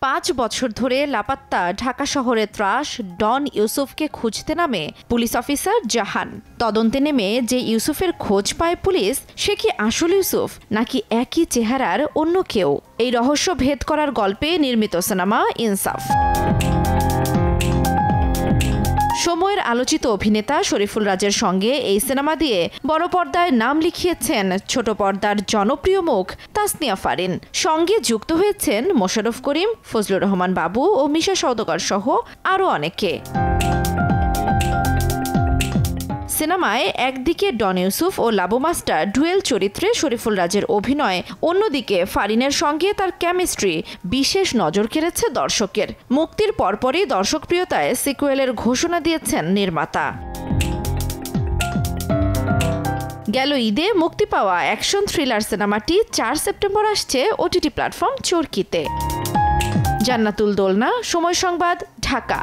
5 বছর ধরে লাপাত্তা ঢাকা শহরের ত্রাস ডন ইউসুফকে খুঁজতে নামে পুলিশ অফিসার জাহান। তদন্তে নেমে যে ইউসুফের খোঁজ পায় পুলিশ, সে কি আসল ইউসুফ নাকি একই চেহারার অন্য কেউ? এই রহস্য ভেদ করার গল্পে নির্মিত সিনেমা ইনসাফ। সময়ের আলোচিত অভিনেতা শরীফুল রাজের সঙ্গে এই সিনেমা দিয়ে বড় পর্দায় নাম লিখিয়েছেন ছোট পর্দার জনপ্রিয় মুখ তাসনিয়া ফারিন। সঙ্গে যুক্ত হয়েছেন মোশাররফ করিম, ফজলুর রহমান বাবু ও মিশা সওদাগর সহ আরও অনেকে। সিনেমায় একদিকে ডন ইউসুফ ও লাবু মাস্টার ডুয়েল চরিত্রে শরীফুল রাজের অভিনয়, অন্যদিকে ফারিনের সঙ্গে তার কেমিস্ট্রি বিশেষ নজর কেড়েছে দর্শকের। মুক্তির পরপরই দর্শকপ্রিয়তায় সিকুয়েলের ঘোষণা দিয়েছেন নির্মাতা। গেল ঈদে মুক্তি পাওয়া অ্যাকশন থ্রিলার সিনেমাটি 4 সেপ্টেম্বর আসছে ওটিটি প্ল্যাটফর্ম চরকিতে। জান্নাতুল দোলনা, সময় সংবাদ, ঢাকা।